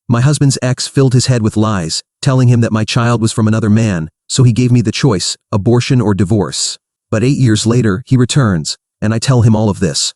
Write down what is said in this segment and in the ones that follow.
My husband's ex filled his head with lies, telling him that my child was from another man, so he gave me the choice, abortion or divorce. But 8 years later, he returns, and I tell him all of this.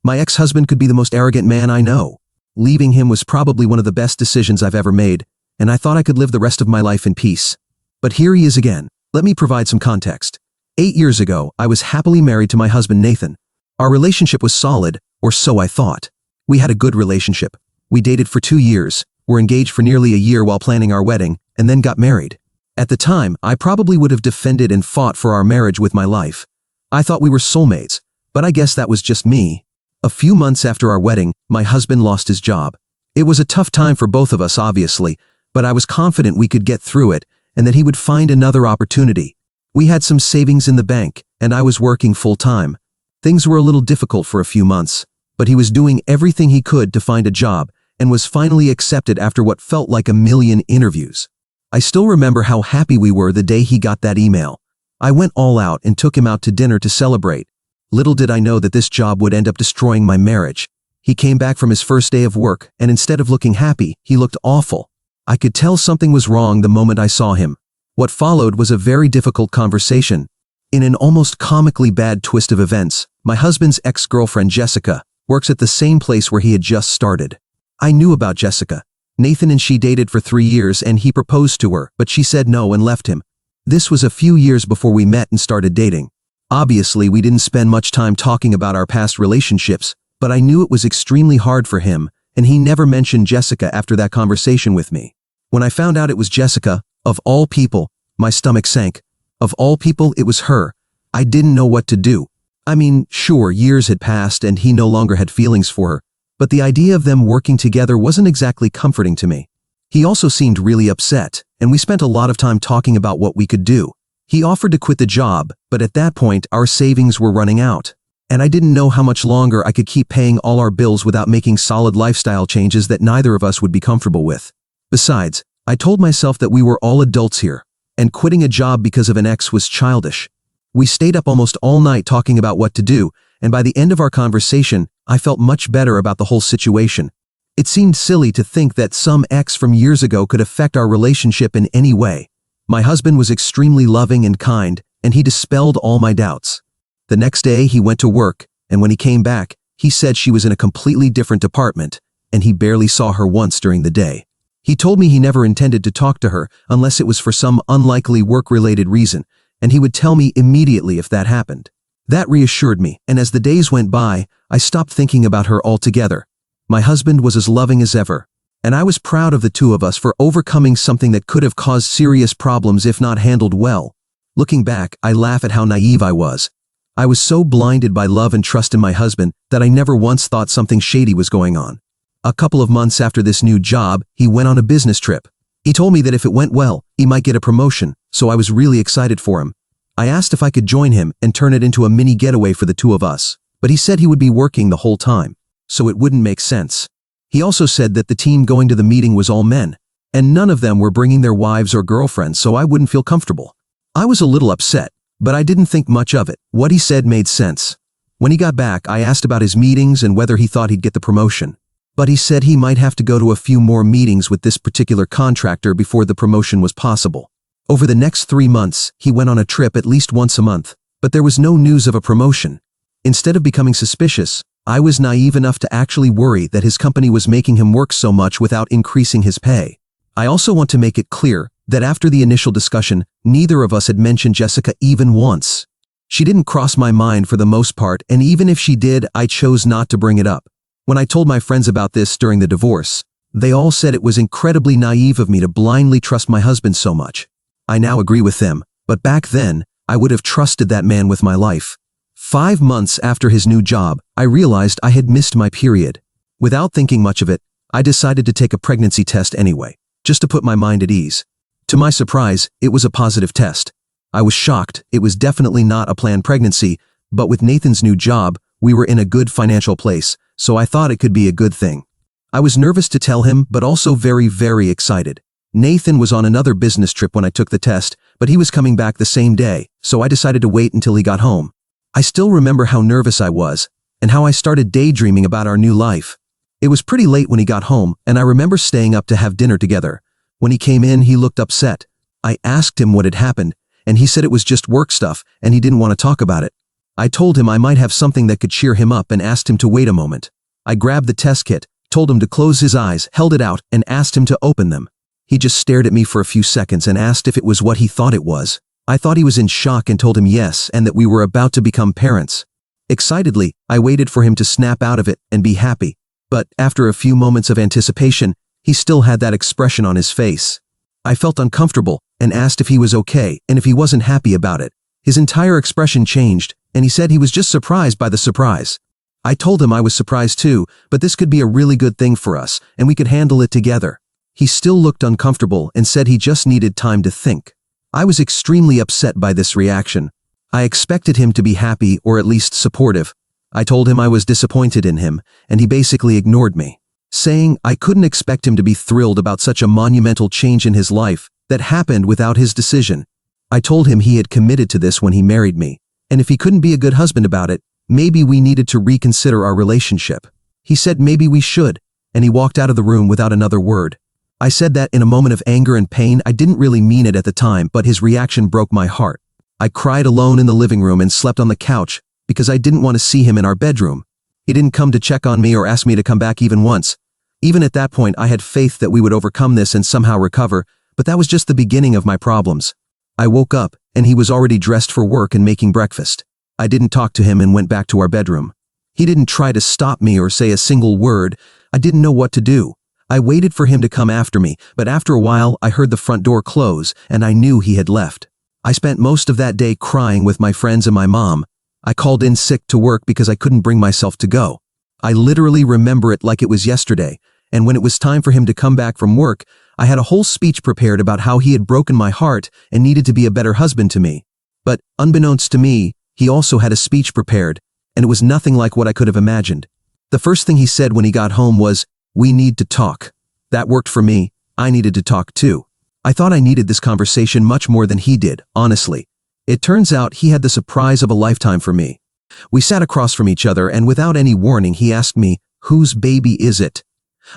My ex-husband could be the most arrogant man I know. Leaving him was probably one of the best decisions I've ever made, and I thought I could live the rest of my life in peace. But here he is again. Let me provide some context. 8 years ago, I was happily married to my husband Nathan. Our relationship was solid, or so I thought. We had a good relationship. We dated for 2 years, were engaged for nearly a year while planning our wedding, and then got married. At the time, I probably would have defended and fought for our marriage with my life. I thought we were soulmates, but I guess that was just me. A few months after our wedding, my husband lost his job. It was a tough time for both of us, obviously, but I was confident we could get through it and that he would find another opportunity. We had some savings in the bank, and I was working full-time. Things were a little difficult for a few months, but he was doing everything he could to find a job and was finally accepted after what felt like a million interviews. I still remember how happy we were the day he got that email. I went all out and took him out to dinner to celebrate. Little did I know that this job would end up destroying my marriage. He came back from his first day of work, and instead of looking happy, he looked awful. I could tell something was wrong the moment I saw him. What followed was a very difficult conversation. In an almost comically bad twist of events, my husband's ex-girlfriend Jessica works at the same place where he had just started. I knew about Jessica. Nathan and she dated for 3 years and he proposed to her, but she said no and left him. This was a few years before we met and started dating. Obviously, we didn't spend much time talking about our past relationships, but I knew it was extremely hard for him, and he never mentioned Jessica after that conversation with me. When I found out it was Jessica, of all people, my stomach sank. Of all people, it was her. I didn't know what to do. I mean, sure, years had passed and he no longer had feelings for her, but the idea of them working together wasn't exactly comforting to me. He also seemed really upset, and we spent a lot of time talking about what we could do. He offered to quit the job, but at that point, our savings were running out, and I didn't know how much longer I could keep paying all our bills without making solid lifestyle changes that neither of us would be comfortable with. Besides, I told myself that we were all adults here, and quitting a job because of an ex was childish. We stayed up almost all night talking about what to do, and by the end of our conversation, I felt much better about the whole situation. It seemed silly to think that some ex from years ago could affect our relationship in any way. My husband was extremely loving and kind, and he dispelled all my doubts. The next day, he went to work, and when he came back, he said she was in a completely different department, and he barely saw her once during the day. He told me he never intended to talk to her unless it was for some unlikely work-related reason, and he would tell me immediately if that happened. That reassured me, and as the days went by, I stopped thinking about her altogether. My husband was as loving as ever, and I was proud of the two of us for overcoming something that could have caused serious problems if not handled well. Looking back, I laugh at how naive I was. I was so blinded by love and trust in my husband that I never once thought something shady was going on. A couple of months after this new job, he went on a business trip. He told me that if it went well, he might get a promotion, so I was really excited for him. I asked if I could join him and turn it into a mini getaway for the two of us, but he said he would be working the whole time, so it wouldn't make sense. He also said that the team going to the meeting was all men, and none of them were bringing their wives or girlfriends, so I wouldn't feel comfortable. I was a little upset, but I didn't think much of it. What he said made sense. When he got back, I asked about his meetings and whether he thought he'd get the promotion, but he said he might have to go to a few more meetings with this particular contractor before the promotion was possible. Over the next 3 months, he went on a trip at least once a month, but there was no news of a promotion. Instead of becoming suspicious, I was naive enough to actually worry that his company was making him work so much without increasing his pay. I also want to make it clear that after the initial discussion, neither of us had mentioned Jessica even once. She didn't cross my mind for the most part, and even if she did, I chose not to bring it up. When I told my friends about this during the divorce, they all said it was incredibly naive of me to blindly trust my husband so much. I now agree with them, but back then, I would have trusted that man with my life. 5 months after his new job, I realized I had missed my period. Without thinking much of it, I decided to take a pregnancy test anyway, just to put my mind at ease. To my surprise, it was a positive test. I was shocked. It was definitely not a planned pregnancy, but with Nathan's new job, we were in a good financial place, so I thought it could be a good thing. I was nervous to tell him, but also very, very excited. Nathan was on another business trip when I took the test, but he was coming back the same day, so I decided to wait until he got home. I still remember how nervous I was, and how I started daydreaming about our new life. It was pretty late when he got home, and I remember staying up to have dinner together. When he came in, he looked upset. I asked him what had happened, and he said it was just work stuff and he didn't want to talk about it. I told him I might have something that could cheer him up and asked him to wait a moment. I grabbed the test kit, told him to close his eyes, held it out, and asked him to open them. He just stared at me for a few seconds and asked if it was what he thought it was. I thought he was in shock and told him yes and that we were about to become parents. Excitedly, I waited for him to snap out of it and be happy. But after a few moments of anticipation, he still had that expression on his face. I felt uncomfortable and asked if he was okay and if he wasn't happy about it. His entire expression changed, and he said he was just surprised by the surprise. I told him I was surprised too, but this could be a really good thing for us, and we could handle it together. He still looked uncomfortable and said he just needed time to think. I was extremely upset by this reaction. I expected him to be happy or at least supportive. I told him I was disappointed in him, and he basically ignored me, saying I couldn't expect him to be thrilled about such a monumental change in his life that happened without his decision. I told him he had committed to this when he married me, and if he couldn't be a good husband about it, maybe we needed to reconsider our relationship. He said maybe we should, and he walked out of the room without another word. I said that in a moment of anger and pain. I didn't really mean it at the time, but his reaction broke my heart. I cried alone in the living room and slept on the couch because I didn't want to see him in our bedroom. He didn't come to check on me or ask me to come back even once. Even at that point, I had faith that we would overcome this and somehow recover, but that was just the beginning of my problems. I woke up, and he was already dressed for work and making breakfast. I didn't talk to him and went back to our bedroom. He didn't try to stop me or say a single word. I didn't know what to do. I waited for him to come after me, but after a while, I heard the front door close, and I knew he had left. I spent most of that day crying with my friends and my mom. I called in sick to work because I couldn't bring myself to go. I literally remember it like it was yesterday, and when it was time for him to come back from work, I had a whole speech prepared about how he had broken my heart and needed to be a better husband to me. But unbeknownst to me, he also had a speech prepared, and it was nothing like what I could have imagined. The first thing he said when he got home was, "We need to talk." That worked for me. I needed to talk too. I thought I needed this conversation much more than he did, honestly. It turns out he had the surprise of a lifetime for me. We sat across from each other, and without any warning, he asked me, "Whose baby is it?"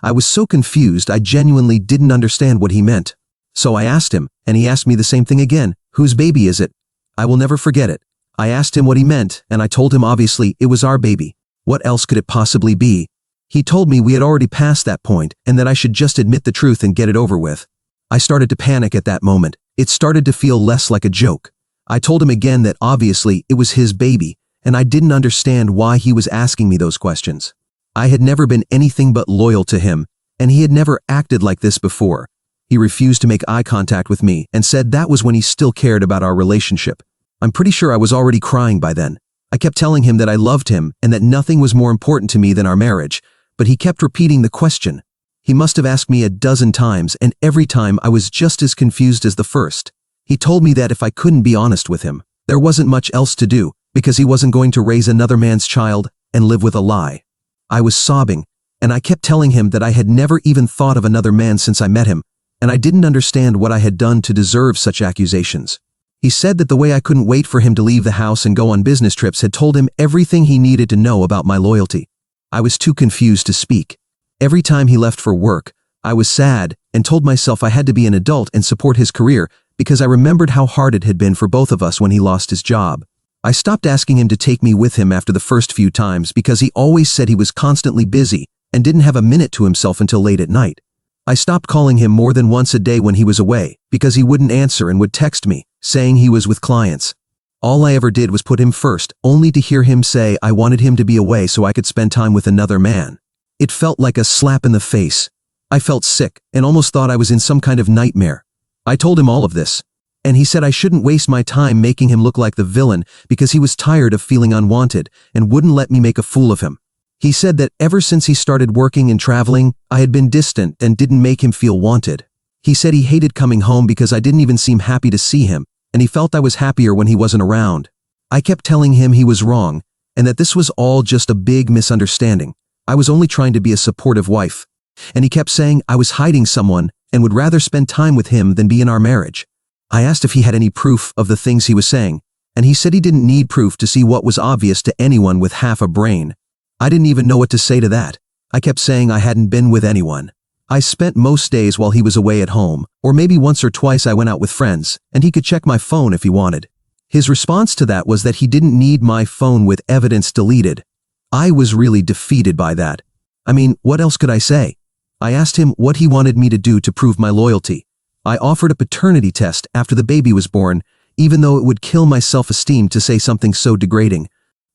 I was so confused I genuinely didn't understand what he meant. So I asked him, and he asked me the same thing again, "Whose baby is it?" I will never forget it. I asked him what he meant, and I told him obviously it was our baby. What else could it possibly be? He told me we had already passed that point and that I should just admit the truth and get it over with. I started to panic at that moment. It started to feel less like a joke. I told him again that obviously it was his baby, and I didn't understand why he was asking me those questions. I had never been anything but loyal to him, and he had never acted like this before. He refused to make eye contact with me and said that was when he still cared about our relationship. I'm pretty sure I was already crying by then. I kept telling him that I loved him and that nothing was more important to me than our marriage, but he kept repeating the question. He must have asked me a dozen times, and every time I was just as confused as the first. He told me that if I couldn't be honest with him, there wasn't much else to do because he wasn't going to raise another man's child and live with a lie. I was sobbing, and I kept telling him that I had never even thought of another man since I met him, and I didn't understand what I had done to deserve such accusations. He said that the way I couldn't wait for him to leave the house and go on business trips had told him everything he needed to know about my loyalty. I was too confused to speak. Every time he left for work, I was sad and told myself I had to be an adult and support his career because I remembered how hard it had been for both of us when he lost his job. I stopped asking him to take me with him after the first few times because he always said he was constantly busy and didn't have a minute to himself until late at night. I stopped calling him more than once a day when he was away because he wouldn't answer and would text me, saying he was with clients. All I ever did was put him first, only to hear him say I wanted him to be away so I could spend time with another man. It felt like a slap in the face. I felt sick and almost thought I was in some kind of nightmare. I told him all of this, and he said I shouldn't waste my time making him look like the villain because he was tired of feeling unwanted and wouldn't let me make a fool of him. He said that ever since he started working and traveling, I had been distant and didn't make him feel wanted. He said he hated coming home because I didn't even seem happy to see him, and he felt I was happier when he wasn't around. I kept telling him he was wrong, and that this was all just a big misunderstanding. I was only trying to be a supportive wife. And he kept saying I was hiding someone and would rather spend time with him than be in our marriage. I asked if he had any proof of the things he was saying, and he said he didn't need proof to see what was obvious to anyone with half a brain. I didn't even know what to say to that. I kept saying I hadn't been with anyone. I spent most days while he was away at home, or maybe once or twice I went out with friends, and he could check my phone if he wanted. His response to that was that he didn't need my phone with evidence deleted. I was really defeated by that. I mean, what else could I say? I asked him what he wanted me to do to prove my loyalty. I offered a paternity test after the baby was born, even though it would kill my self-esteem to say something so degrading.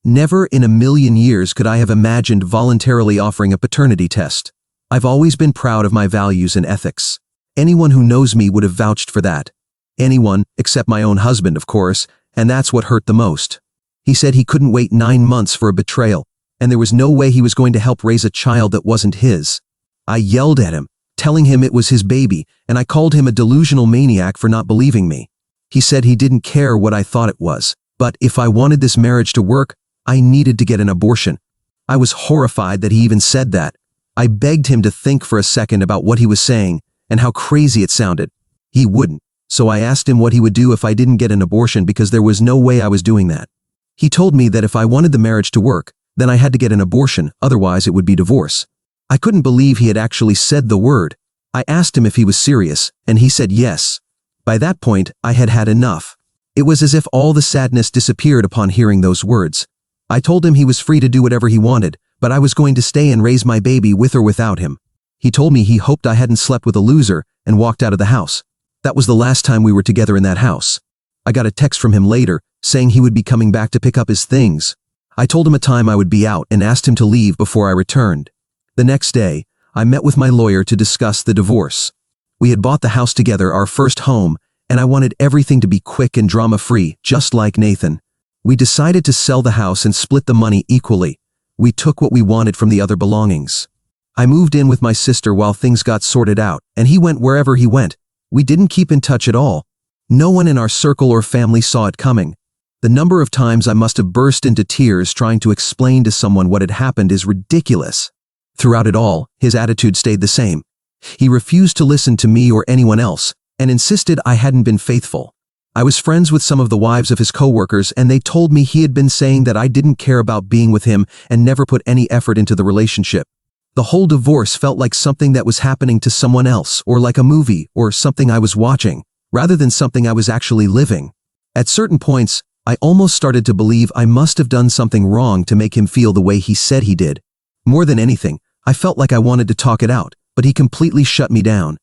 Never in a million years could I have imagined voluntarily offering a paternity test. I've always been proud of my values and ethics. Anyone who knows me would have vouched for that. Anyone, except my own husband, of course, and that's what hurt the most. He said he couldn't wait 9 months for a betrayal, and there was no way he was going to help raise a child that wasn't his. I yelled at him, telling him it was his baby, and I called him a delusional maniac for not believing me. He said he didn't care what I thought it was, but if I wanted this marriage to work, I needed to get an abortion. I was horrified that he even said that. I begged him to think for a second about what he was saying and how crazy it sounded. He wouldn't, so I asked him what he would do if I didn't get an abortion because there was no way I was doing that. He told me that if I wanted the marriage to work, then I had to get an abortion, otherwise it would be divorce. I couldn't believe he had actually said the word. I asked him if he was serious, and he said yes. By that point, I had had enough. It was as if all the sadness disappeared upon hearing those words. I told him he was free to do whatever he wanted, but I was going to stay and raise my baby with or without him. He told me he hoped I hadn't slept with a loser and walked out of the house. That was the last time we were together in that house. I got a text from him later, saying he would be coming back to pick up his things. I told him a time I would be out and asked him to leave before I returned. The next day, I met with my lawyer to discuss the divorce. We had bought the house together, our first home, and I wanted everything to be quick and drama-free, just like Nathan. We decided to sell the house and split the money equally. We took what we wanted from the other belongings. I moved in with my sister while things got sorted out, and he went wherever he went. We didn't keep in touch at all. No one in our circle or family saw it coming. The number of times I must have burst into tears trying to explain to someone what had happened is ridiculous. Throughout it all, his attitude stayed the same. He refused to listen to me or anyone else, and insisted I hadn't been faithful. I was friends with some of the wives of his coworkers, and they told me he had been saying that I didn't care about being with him and never put any effort into the relationship. The whole divorce felt like something that was happening to someone else, or like a movie, or something I was watching, rather than something I was actually living. At certain points, I almost started to believe I must have done something wrong to make him feel the way he said he did. More than anything, I felt like I wanted to talk it out, but he completely shut me down.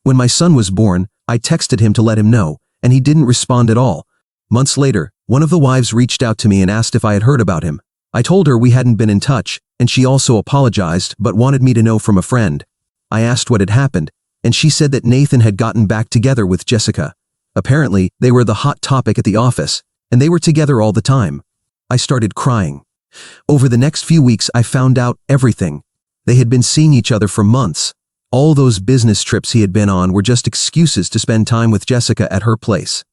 When my son was born, I texted him to let him know, and he didn't respond at all. Months later, one of the wives reached out to me and asked if I had heard about him. I told her we hadn't been in touch, and she also apologized but wanted me to know from a friend. I asked what had happened, and she said that Nathan had gotten back together with Jessica. Apparently, they were the hot topic at the office, and they were together all the time. I started crying. Over the next few weeks, I found out everything. They had been seeing each other for months. All those business trips he had been on were just excuses to spend time with Jessica at her place.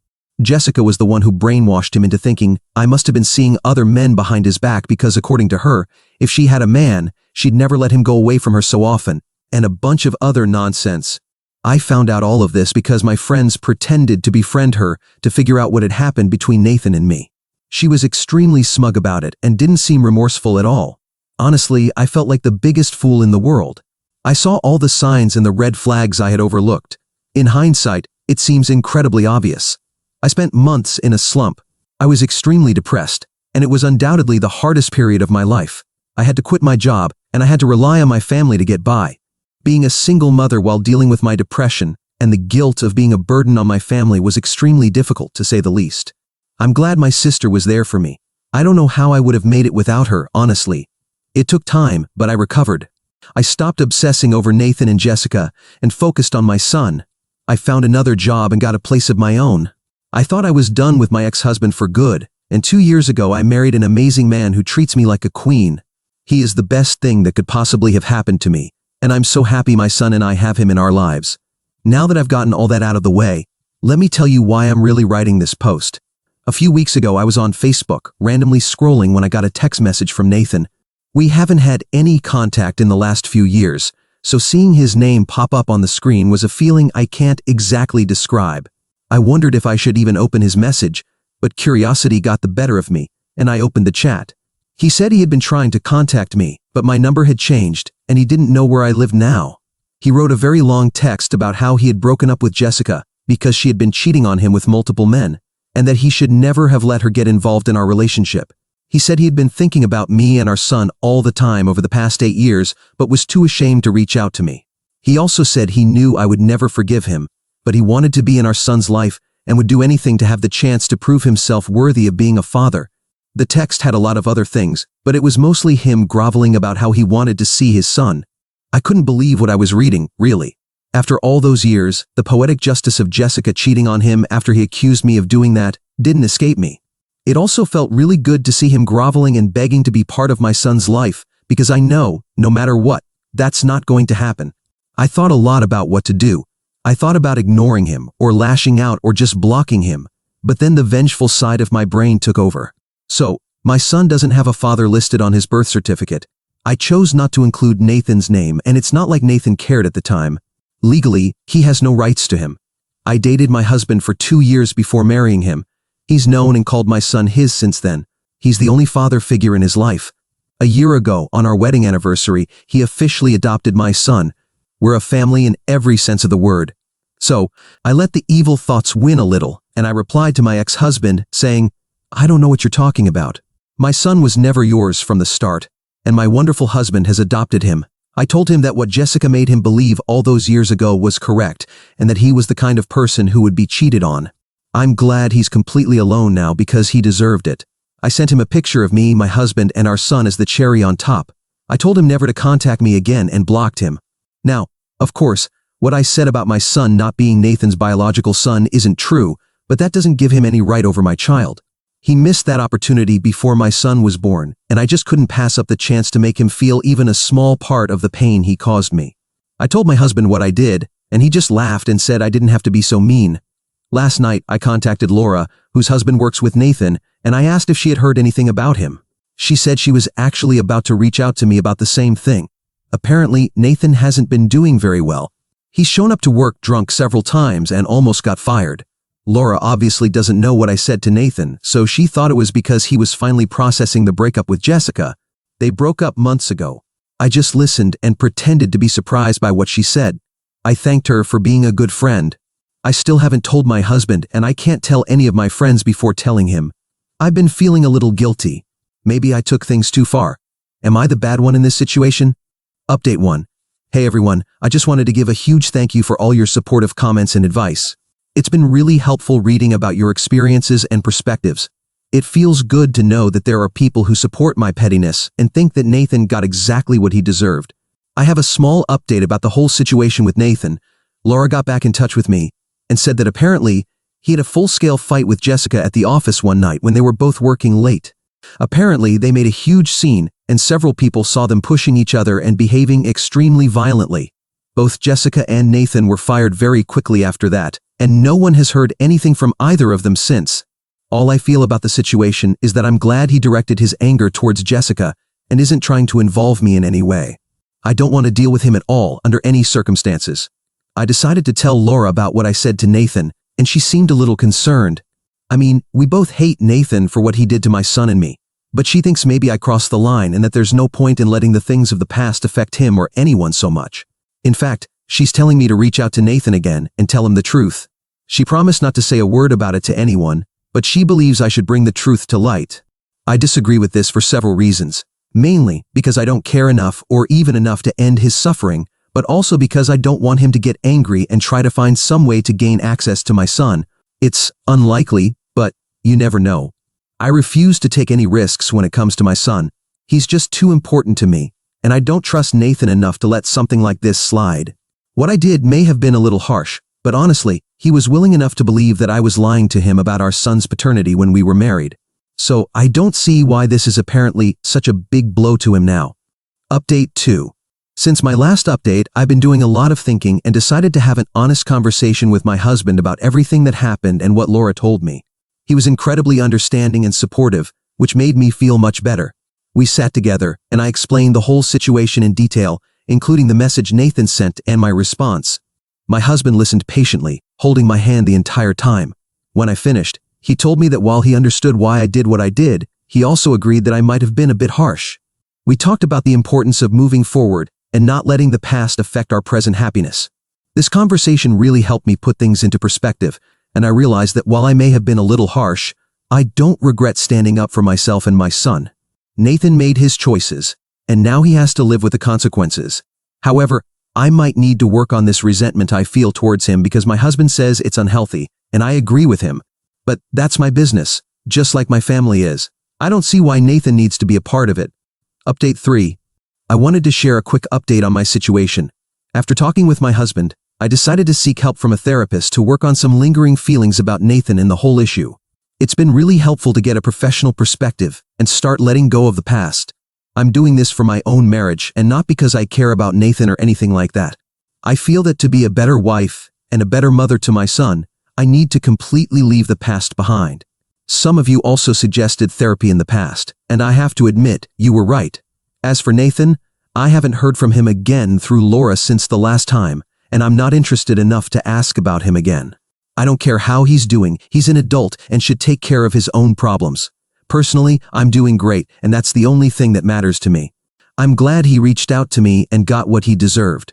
Jessica was the one who brainwashed him into thinking I must have been seeing other men behind his back because, according to her, if she had a man, she'd never let him go away from her so often, and a bunch of other nonsense. I found out all of this because my friends pretended to befriend her to figure out what had happened between Nathan and me. She was extremely smug about it and didn't seem remorseful at all. Honestly, I felt like the biggest fool in the world. I saw all the signs and the red flags I had overlooked. In hindsight, it seems incredibly obvious. I spent months in a slump. I was extremely depressed, and it was undoubtedly the hardest period of my life. I had to quit my job, and I had to rely on my family to get by. Being a single mother while dealing with my depression and the guilt of being a burden on my family was extremely difficult, to say the least. I'm glad my sister was there for me. I don't know how I would have made it without her, honestly. It took time, but I recovered. I stopped obsessing over Nathan and Jessica and focused on my son. I found another job and got a place of my own. I thought I was done with my ex-husband for good, and 2 years ago I married an amazing man who treats me like a queen. He is the best thing that could possibly have happened to me, and I'm so happy my son and I have him in our lives. Now that I've gotten all that out of the way, let me tell you why I'm really writing this post. A few weeks ago I was on Facebook, randomly scrolling when I got a text message from Nathan. We haven't had any contact in the last few years, so seeing his name pop up on the screen was a feeling I can't exactly describe. I wondered if I should even open his message, but curiosity got the better of me, and I opened the chat. He said he had been trying to contact me, but my number had changed, and he didn't know where I lived now. He wrote a very long text about how he had broken up with Jessica because she had been cheating on him with multiple men, and that he should never have let her get involved in our relationship. He said he had been thinking about me and our son all the time over the past 8 years, but was too ashamed to reach out to me. He also said he knew I would never forgive him, but he wanted to be in our son's life and would do anything to have the chance to prove himself worthy of being a father. The text had a lot of other things, but it was mostly him groveling about how he wanted to see his son. I couldn't believe what I was reading, really. After all those years, the poetic justice of Jessica cheating on him after he accused me of doing that didn't escape me. It also felt really good to see him groveling and begging to be part of my son's life, because I know, no matter what, that's not going to happen. I thought a lot about what to do. I thought about ignoring him, or lashing out, or just blocking him, but then the vengeful side of my brain took over. So, my son doesn't have a father listed on his birth certificate. I chose not to include Nathan's name, and it's not like Nathan cared at the time. Legally, he has no rights to him. I dated my husband for 2 years before marrying him. He's known and called my son his since then. He's the only father figure in his life. A year ago, on our wedding anniversary, he officially adopted my son. We're a family in every sense of the word. So, I let the evil thoughts win a little, and I replied to my ex-husband, saying, "I don't know what you're talking about. My son was never yours from the start, and my wonderful husband has adopted him." I told him that what Jessica made him believe all those years ago was correct, and that he was the kind of person who would be cheated on. I'm glad he's completely alone now because he deserved it. I sent him a picture of me, my husband, and our son as the cherry on top. I told him never to contact me again and blocked him. Now, of course, what I said about my son not being Nathan's biological son isn't true, but that doesn't give him any right over my child. He missed that opportunity before my son was born, and I just couldn't pass up the chance to make him feel even a small part of the pain he caused me. I told my husband what I did, and he just laughed and said I didn't have to be so mean. Last night, I contacted Laura, whose husband works with Nathan, and I asked if she had heard anything about him. She said she was actually about to reach out to me about the same thing. Apparently, Nathan hasn't been doing very well. He's shown up to work drunk several times and almost got fired. Laura obviously doesn't know what I said to Nathan, so she thought it was because he was finally processing the breakup with Jessica. They broke up months ago. I just listened and pretended to be surprised by what she said. I thanked her for being a good friend. I still haven't told my husband, and I can't tell any of my friends before telling him. I've been feeling a little guilty. Maybe I took things too far. Am I the bad one in this situation? Update 1. Hey everyone, I just wanted to give a huge thank you for all your supportive comments and advice. It's been really helpful reading about your experiences and perspectives. It feels good to know that there are people who support my pettiness and think that Nathan got exactly what he deserved. I have a small update about the whole situation with Nathan. Laura got back in touch with me and said that apparently he had a full-scale fight with Jessica at the office one night when they were both working late. Apparently, they made a huge scene and several people saw them pushing each other and behaving extremely violently. Both Jessica and Nathan were fired very quickly after that, and no one has heard anything from either of them since. All I feel about the situation is that I'm glad he directed his anger towards Jessica and isn't trying to involve me in any way. I don't want to deal with him at all under any circumstances. I decided to tell Laura about what I said to Nathan, and she seemed a little concerned. I mean, we both hate Nathan for what he did to my son and me, but she thinks maybe I crossed the line and that there's no point in letting the things of the past affect him or anyone so much. In fact, she's telling me to reach out to Nathan again and tell him the truth. She promised not to say a word about it to anyone, but she believes I should bring the truth to light. I disagree with this for several reasons, mainly because I don't care enough or even enough to end his suffering, but also because I don't want him to get angry and try to find some way to gain access to my son. It's unlikely, but you never know. I refuse to take any risks when it comes to my son. He's just too important to me, and I don't trust Nathan enough to let something like this slide. What I did may have been a little harsh, but honestly, he was willing enough to believe that I was lying to him about our son's paternity when we were married. So I don't see why this is apparently such a big blow to him now. Update 2. Since my last update, I've been doing a lot of thinking and decided to have an honest conversation with my husband about everything that happened and what Laura told me. He was incredibly understanding and supportive, which made me feel much better. We sat together, and I explained the whole situation in detail, including the message Nathan sent and my response. My husband listened patiently, holding my hand the entire time. When I finished, he told me that while he understood why I did what I did, he also agreed that I might have been a bit harsh. We talked about the importance of moving forward and not letting the past affect our present happiness. This conversation really helped me put things into perspective, and I realized that while I may have been a little harsh, I don't regret standing up for myself and my son. Nathan made his choices, and now he has to live with the consequences. However, I might need to work on this resentment I feel towards him because my husband says it's unhealthy, and I agree with him. But that's my business, just like my family is. I don't see why Nathan needs to be a part of it. Update 3. I wanted to share a quick update on my situation. After talking with my husband, I decided to seek help from a therapist to work on some lingering feelings about Nathan and the whole issue. It's been really helpful to get a professional perspective and start letting go of the past. I'm doing this for my own marriage and not because I care about Nathan or anything like that. I feel that to be a better wife and a better mother to my son, I need to completely leave the past behind. Some of you also suggested therapy in the past, and I have to admit, you were right. As for Nathan, I haven't heard from him again through Laura since the last time, and I'm not interested enough to ask about him again. I don't care how he's doing, he's an adult and should take care of his own problems. Personally, I'm doing great, and that's the only thing that matters to me. I'm glad he reached out to me and got what he deserved.